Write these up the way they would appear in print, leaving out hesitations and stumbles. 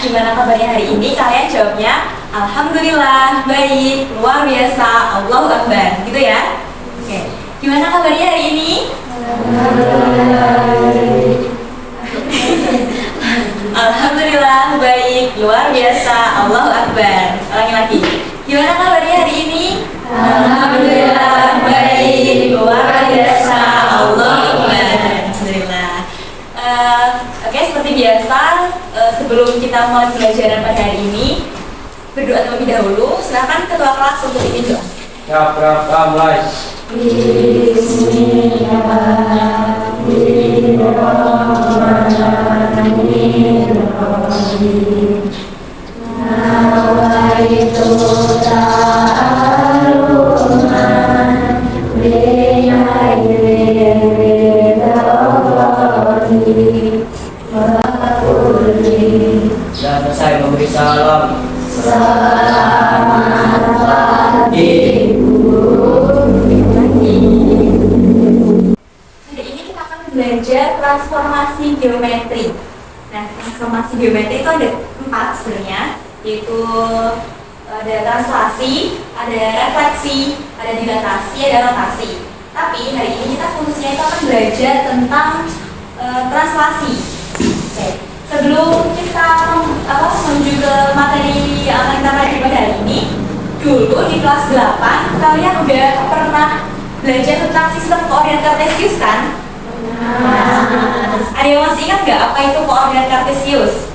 gimana kabarnya hari ini? Kalian jawabnya Alhamdulillah, baik, luar biasa, Allahu Akbar, gitu ya? Oke, gimana kabarnya hari ini? Alhamdulillah, baik, luar biasa, Allahu Akbar. Ulangi lagi. Gimana kabarnya hari ini? Alhamdulillah, baik, luar biasa, Allahu Akbar. Alhamdulillah. Oke, seperti biasa, sebelum kita mulai pembelajaran pada hari ini, berdoa terlebih dahulu. Silakan ketua kelas untuk ini doa. Ya, mulai. Dan selesai memberi salam. Selamat pagi. Hari ini kita akan belajar transformasi geometri. Nah, transformasi geometri itu ada 4 sebenarnya, yaitu ada translasi, ada refleksi, ada dilatasi, ada rotasi. Tapi hari ini kita khususnya itu akan belajar tentang translasi. Oke. Sebelum kita menuju ke materi yang akan kita pelajari pada hari ini, dulu di kelas 8 kalian udah pernah belajar tentang sistem koordinat kartesius kan? Ada yang masih ingat nggak apa itu koordinat kartesius?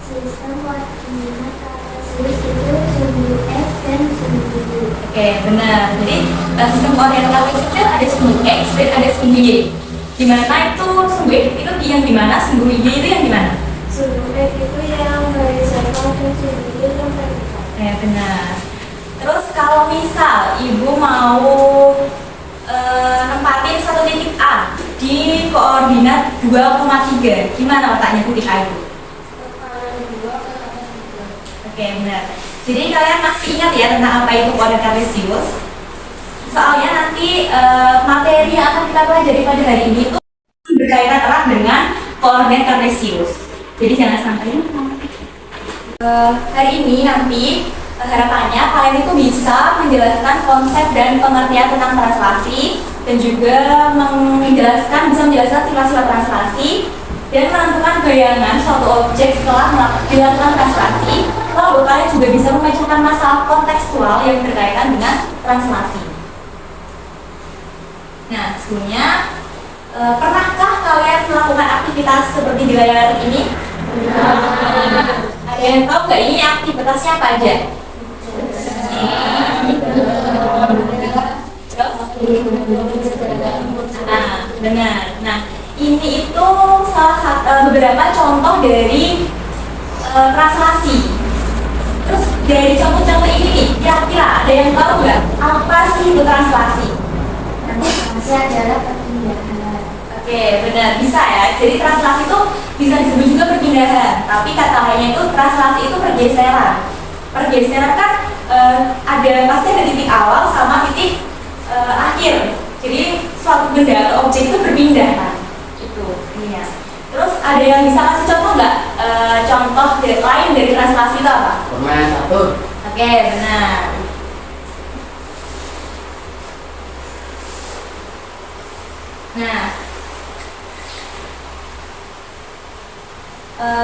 Sistem koordinat kartesius itu sumbu x dan sumbu y. Oke, benar. Jadi sistem koordinat kartesius itu ada sumbu x dan ada sumbu y. Dimana itu sumbu x itu yang dimana, sumbu y itu yang dimana? Sumbu x itu yang horizontal dan sumbu y yang vertikal. Ya, benar. Terus kalau misal ibu mau nempatin satu titik A di koordinat 2,3, gimana letaknya titik A itu? Kepala 2 ke atas 3. Oke, benar. Jadi kalian masih ingat ya tentang apa itu koordinat kartesius? Soalnya nanti materi yang akan kita pelajari pada hari ini itu berkaitan erat dengan koordinat kartesius. Jadi jangan sampai lupa. Hari ini nanti harapannya kalian itu bisa menjelaskan konsep dan pengertian tentang translasi dan juga bisa menjelaskan sifat-sifat translasi dan menentukan bayangan suatu objek setelah dilakukan translasi. Lalu kalian juga bisa memecahkan masalah kontekstual yang berkaitan dengan translasi. Nah, sebelumnya pernahkah kalian melakukan aktivitas seperti di layar ini? Ada yang tahu nggak ini aktivitasnya apa aja? Nah, benar. Nah, ini itu salah satu beberapa contoh dari translasi. Terus dari contoh-contoh ini nih, kira-kira ada yang tahu nggak apa sih itu translasi? Translasi adalah perpindahan. Oke, benar, bisa ya. Jadi translasi itu bisa disebut juga perpindahan. Tapi kata lainnya itu translasi itu pergeseran. Pergeseran kan pasti ada titik awal sama titik akhir. Jadi suatu benda atau objek itu berpindah kan. Itu ini ya. Terus ada yang bisa kasih contoh nggak? Contoh lain dari translasi itu apa? Permainan catur. Oke, benar. Nah,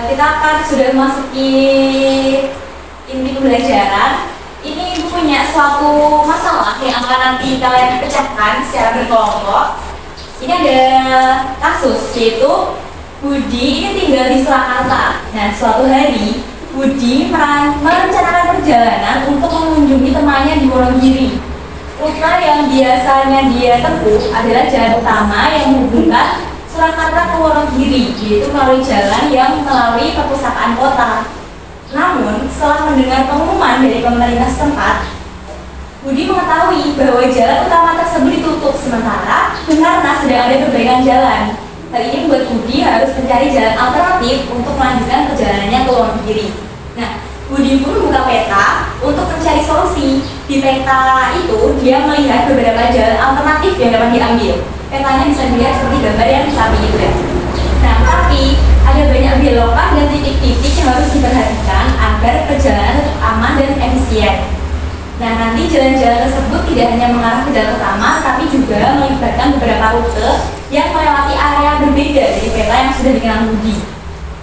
kita akan sudah memasuki inti pembelajaran. Ini ibu punya suatu masalah yang akan nanti kalian pecahkan secara berkelompok. Ini ada kasus, yaitu Budi ini tinggal di Surakarta. Nah, suatu hari Budi merencanakan perjalanan untuk mengunjungi temannya di Wonogiri. Rute yang biasanya dia tempuh adalah jalan utama yang menghubungkan Surakarta ke Wonogiri, yaitu melalui jalan yang melalui perpustakaan kota. Namun, setelah mendengar pengumuman dari pemerintah setempat, Budi mengetahui bahwa jalan utama tersebut ditutup sementara karena sedang ada perbaikan jalan. Hal ini membuat Budi harus mencari jalan alternatif untuk melanjutkan perjalanannya ke Wonogiri. Nah, Budi pun membuka peta untuk mencari solusi. Di peta itu, dia melihat beberapa jalan alternatif yang dapat diambil. Petanya bisa dilihat seperti gambar yang di samping itu ya. Nah, tapi ada ada banyak belokan dan titik-titik yang harus diperhatikan agar perjalanan tetap aman dan efisien. Nah, nanti jalan-jalan tersebut tidak hanya mengarah ke jalan utama, tapi juga melibatkan beberapa rute yang melewati area berbeda dari peta yang sudah dikenal Budi.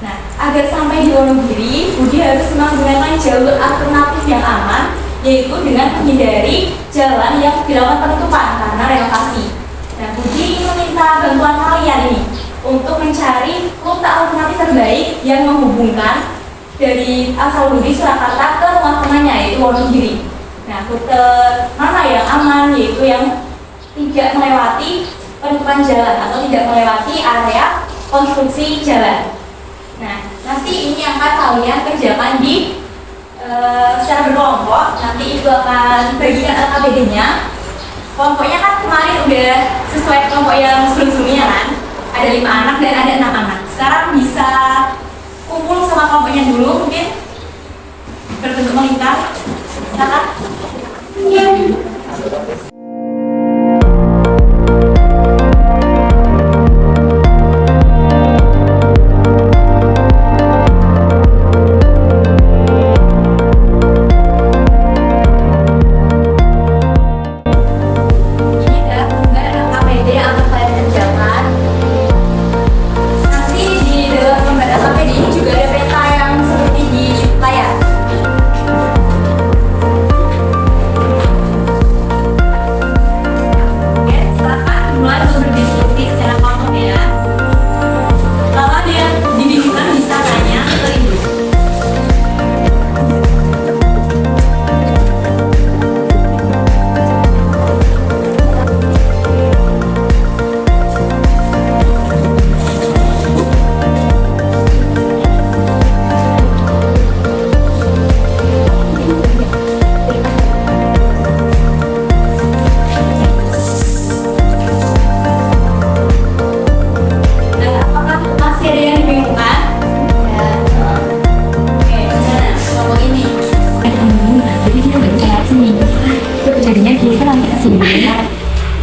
Nah, agar sampai di Wonogiri, Budi harus menggunakan jalur alternatif yang aman, yaitu dengan menghindari jalan yang dilakukan penutupan karena renovasi. Nah, Budi ingin meminta bantuan kalian ini untuk mencari rute alternatif terbaik yang menghubungkan dari Asal-Budi Surakarta ke rumah temannya, yaitu Wonogiri. Nah, rute mana yang aman, yaitu yang tidak melewati penutupan jalan atau tidak melewati area konstruksi jalan. Nah, nanti ini akan kalian kerjakan di secara berkelompok. Nanti itu akan bagikan LKPD-nya. Kelompoknya kan kemarin udah sesuai kelompok yang sebelum-sebelumnya kan. Ada 5 anak dan ada 6 anak. Sekarang bisa kumpul sama kelompoknya dulu, mungkin berbentuk melingkar. Silakan.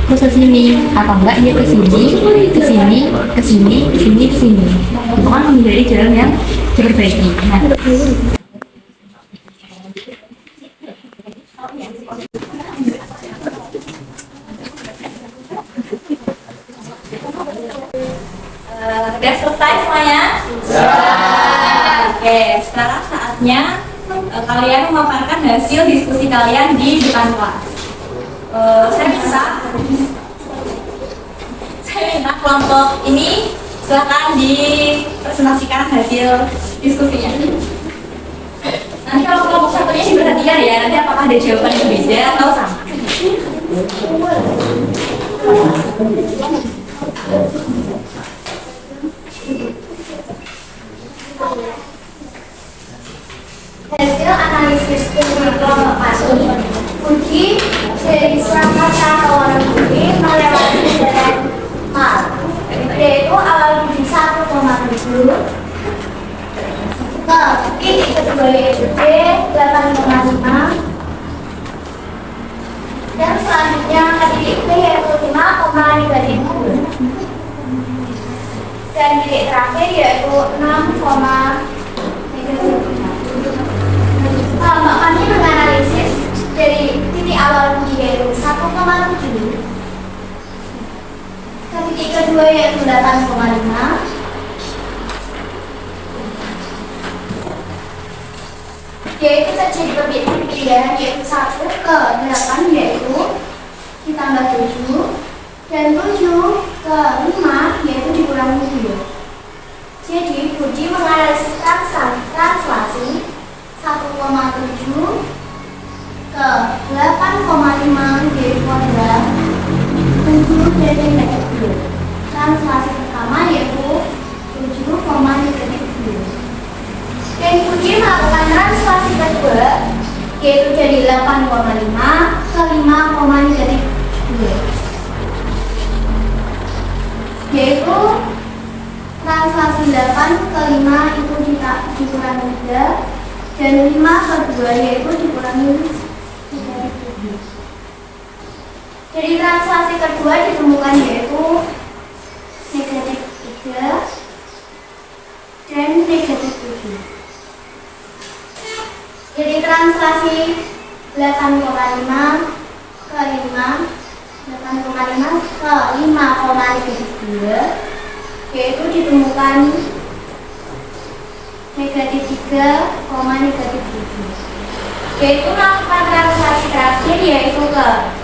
Terus ke sini atau enggak dia ke sini, ke sini, ke sini, ke sini, ke sini. Itu kan menjadi jalan yang diperbaiki. Nah, udah selesai semuanya? Oke, sekarang saatnya kalian memaparkan hasil diskusi kalian di depan kelas. Saya minta kelompok ini silakan dipresentasikan hasil diskusinya. Nanti kalau kelompok satunya diperhatikan ya, nanti apakah ada jawaban yang berbeda atau sama. Hasil analisis kelompok ini, Budi dari Surakarta ke Wonogiri melewati jalan mal, yaitu awal Budi 1,7 ke titik kedua yaitu D 8,5 dan selanjutnya ke titik B yaitu 5,3 dan titik terakhir yaitu 6,3. Kelompok kami menganalisis dari titik awal Budi yaitu 1,7 ke titik kedua yaitu 8,5 yaitu terjadi perpindahan yaitu 1 ke 8 yaitu ditambah 7 dan 7 ke 5 yaitu dikurangi 2. Jadi Budi menganalisis translasi 1,7 ke 8,5 yaitu adalah 7 dari negatif 2. Translasi pertama yaitu 7,2. Dan Budi melakukan translasi kedua yaitu dari 8,5 ke 5,2 yaitu translasi 8 ke 5 itu dikurangi 3 dan 5 ke 2 yaitu dikurangi 3. Jadi translasi kedua ditemukan yaitu negatif 3 dan negatif 7. Jadi translasi 8,5 ke 5, 8,5 ke 5, negatif 2, yaitu ditemukan negatif 3, negatif 7. Yaitu melakukan translasi terakhir yaitu ke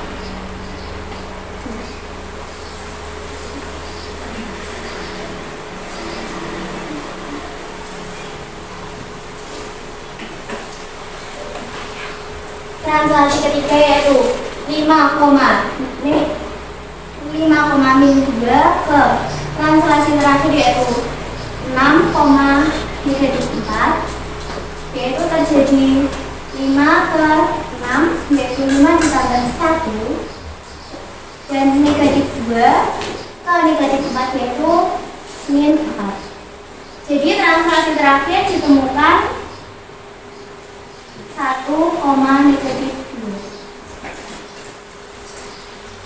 translasi ketiga yaitu 5,-2 ke translasi terakhir yaitu 6, negatif 4, yaitu terjadi 5 ke 6 yaitu 5 ditambah 1 dan negatif 2 ke negatif 4 yaitu min 4. Jadi translasi terakhir ditemukan 1, negatif 2.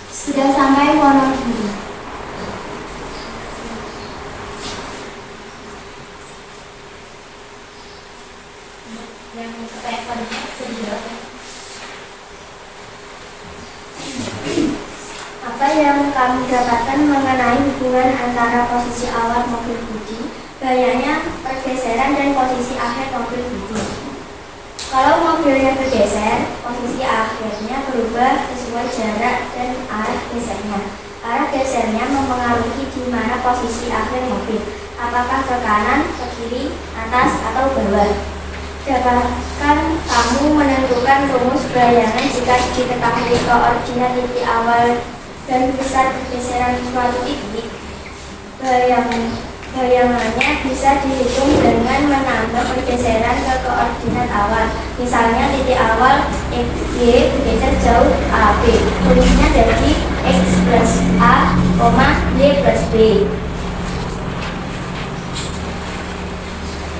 Sudah sampai Wonogiri. Yang pertanyaannya bisa dijelaskan. Apa yang kami dapatkan mengenai hubungan antara posisi awal mobil Budi, gayanya pergeseran dan posisi akhir mobil Budi? Kalau mobilnya bergeser, posisi akhirnya berubah sesuai jarak dan arah gesernya. Arah gesernya mempengaruhi di mana posisi akhir mobil, apakah ke kanan, ke kiri, atas, atau bawah. Dapatkah kamu menentukan rumus bayangan jika diketahui koordinat titik awal dan pusat pergeseran suatu titik? Bayangannya bisa dihitung dengan menambah pergeseran ke koordinat awal. Misalnya titik awal XY bergeser jauh AB. Rumusnya dari X plus A, Y plus B.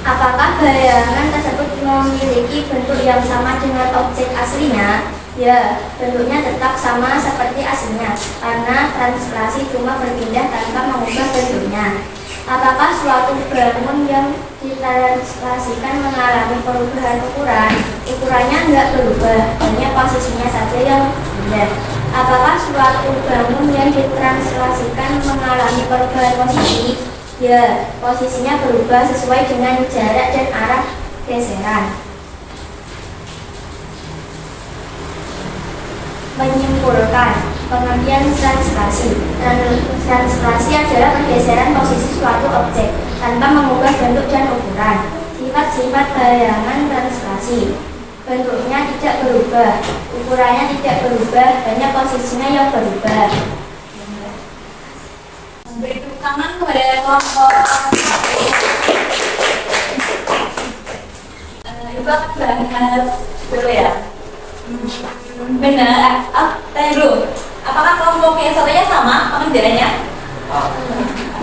Apakah bayangan tersebut memiliki bentuk yang sama dengan objek aslinya? Ya, bentuknya tetap sama seperti aslinya, karena translasi cuma berpindah tanpa mengubah bentuknya. Apakah suatu bangun yang ditranslasikan mengalami perubahan ukuran? Ukurannya enggak berubah, hanya posisinya saja yang pindah. Apakah suatu bangun yang ditranslasikan mengalami perubahan posisi? Ya, posisinya berubah sesuai dengan jarak dan arah geseran. Menyimpulkan pengertian translasi. Translasi adalah pergeseran posisi suatu objek tanpa mengubah bentuk dan ukuran. Sifat-sifat bayangan translasi: bentuknya tidak berubah, ukurannya tidak berubah, hanya posisinya yang berubah. Beri tepuk tangan kepada kelompok Ibu akan bahas dulu ya. Benar. Tanya dulu. Apakah kelompok yang satunya sama pengerjaannya?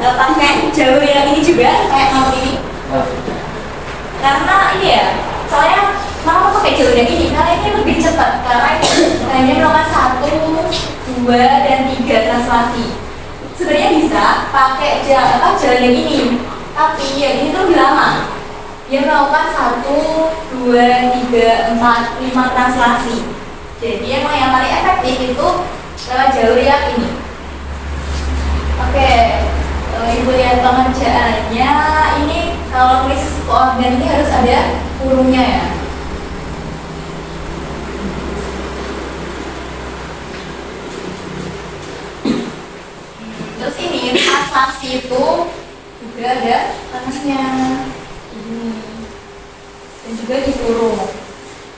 Pakai jalur yang ini juga kayak kelompok ini? Karena ini ya, soalnya kenapa pakai jalur yang ini? Karena ini lebih cepat. Karena ini hanya melakukan 1, 2, dan 3 translasi. Sebenarnya bisa pakai jalur yang ini, tapi yang ini tuh lebih lama. Dia melakukan 1, 2, 3, 4, 5 translasi. Jadi emang yang paling efektif itu lewat jalur yang ini. Oke, Ibu lihat pengerjaannya. Ini kalau tulis koordinat ini harus ada kurungnya ya. Terus ini translasi itu juga ada tengahnya ini dan juga dikurung.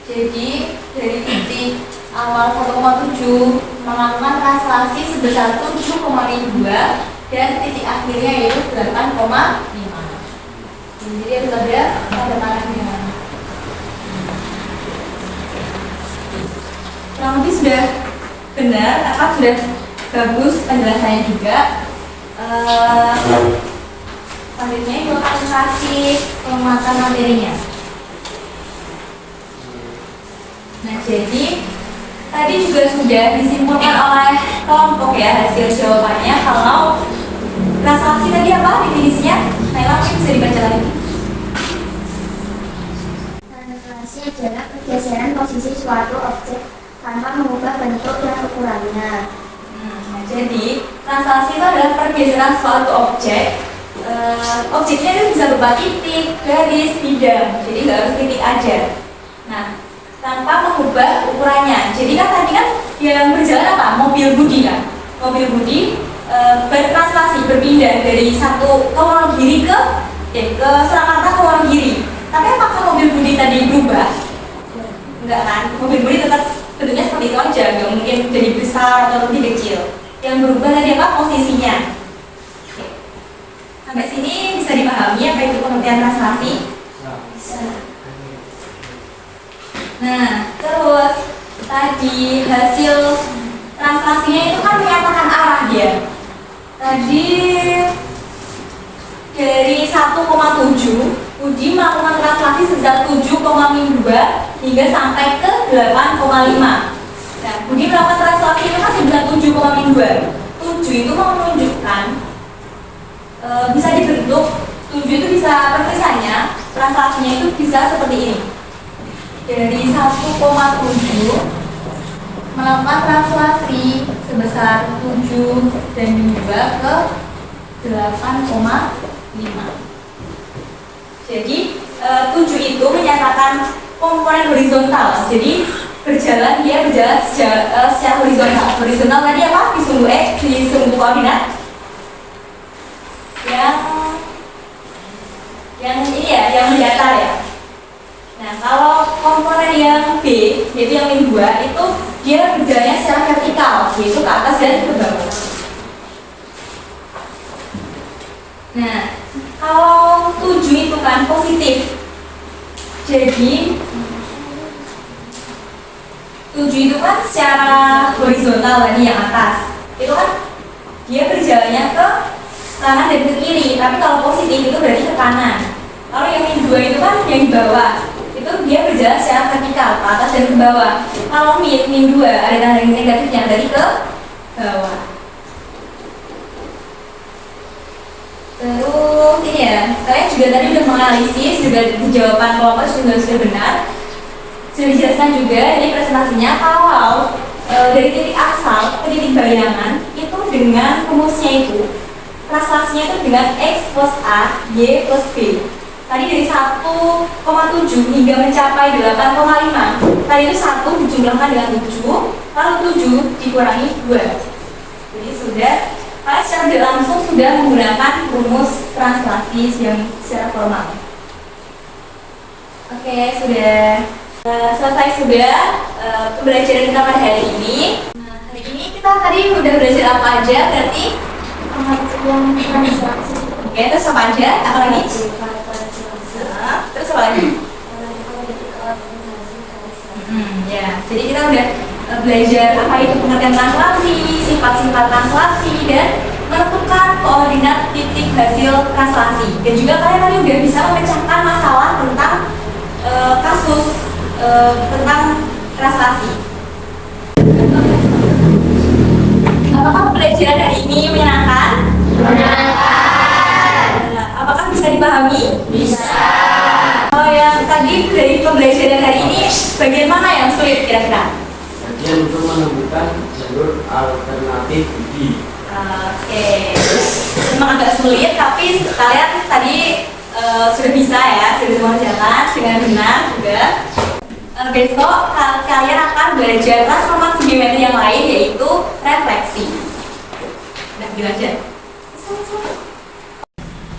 Jadi dari titik awal 1,7 melakukan translasi sebesar 7,2 dan titik akhirnya yaitu 8,5. Jadi harus ada tanda tangannya. Kurang lebih sudah benar, apa sudah bagus penjelasannya juga. Selanjutnya itu akan kasih penguatan materinya. Nah, jadi tadi juga sudah disimpulkan oleh kelompok ya hasil jawabannya. Kalau translasi tadi apa definisinya? Naila mungkin bisa dibaca lagi. adalah pergeseran posisi suatu objek tanpa mengubah bentuk dan ukurannya. Jadi translasi itu adalah pergeseran suatu objek. Objeknya itu bisa berupa titik, garis, bidang. Jadi nggak harus titik aja. Nah, tanpa mengubah ukurannya. Jadi kan tadi kan yang berjalan apa? Mobil budi kan. Mobil budi bertranslasi, berpindah dari satu ke Wonogiri ke Surakarta ke Wonogiri. Tapi apakah mobil budi tadi berubah? Enggak kan? Mobil budi tetap bentuknya seperti itu aja, nggak mungkin jadi besar atau lebih kecil. Yang berubah tadi apa? Posisinya. Oke. Sampai sini bisa dipahami apa itu pengertian translasi? Bisa. Nah, terus tadi hasil translasinya itu kan menyatakan arah dia. Tadi dari 1,7 Budi melakukan translasi sebesar 7,2 hingga sampai ke 8,5. Nah, Budi melakukan translasi itu kan sebesar 7,2. 7 itu menunjukkan bisa dibentuk 7 itu bisa pertulisannya, translasinya itu bisa seperti ini. Dari 1,7 melakukan translasi sebesar 7 dan 2 ke 8,5. Jadi 7 itu menyatakan komponen horizontal. Jadi dia berjalan secara horizontal. Horizontal tadi apa? Di sumbu X, di sumbu koordinat. Yang ini ya, yang mendatar ya. Nah, kalau komponen yang B, yaitu yang min 2, itu dia berjalannya secara vertikal, yaitu ke atas dan ke bawah. Nah, kalau 7 itu kan positif. Jadi 7 itu kan secara horizontal tadi yang atas. Itu kan dia berjalannya ke kanan dan ke kiri, tapi kalau positif itu berarti ke kanan. Kalau yang min 2 itu kan yang di bawah. Itu dia berjalan secara vertikal, ke atas dan ke bawah. Kalau min 2 ada tanda negatifnya dari ke bawah. Terus ini ya, saya juga tadi sudah menganalisis, juga di jawaban kelompok sudah benar. Sudah dijelaskan juga ini presentasinya kalau dari titik asal ke titik bayangan itu dengan rumusnya itu translasinya itu dengan X plus A, Y plus B. Tadi dari 1,7 hingga mencapai 8,5. Tadi itu 1 dijumlahkan dengan 7, lalu 7 dikurangi 2. Jadi sudah kalian secara tidak langsung sudah menggunakan rumus translasi yang secara formal. Oke, sudah selesai sudah pembelajaran kita pada hari ini. Nah, hari ini kita tadi udah belajar apa aja berarti? Pengertian translasi. Oke, terus apa aja? Apa lagi? Terus apa lagi? Ya, jadi kita udah belajar apa itu pengertian translasi, sifat-sifat translasi, dan menentukan koordinat titik hasil translasi. Dan juga kalian tadi udah bisa memecahkan masalah tentang kasus tentang translasi. Apakah pembelajaran hari ini menyenangkan? Menyenangkan. Apakah bisa dipahami? Bisa. Kalau yang tadi dari pembelajaran hari ini, bagian mana yang sulit kira-kira? Bagian untuk menemukan jalur alternatif Budi. Oke, memang agak sulit, tapi kalian tadi sudah bisa ya, sudah bisa mengerjakan dengan benar juga. Besok kalian akan belajar transformasi geometri yang lain, yaitu refleksi. Udah gitu aja.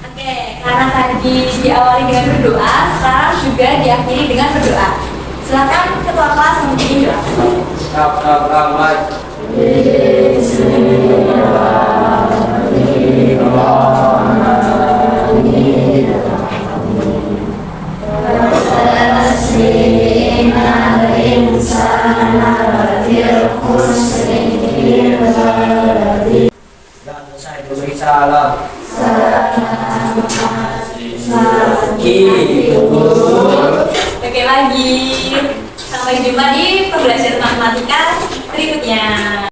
Oke, karena tadi diawali dengan berdoa, sekarang juga diakhiri dengan berdoa. Silakan ketua kelas membimbing doa. Ramai. Dan saya beri salam. Oke lagi. Sampai jumpa di pembelajaran matematika berikutnya.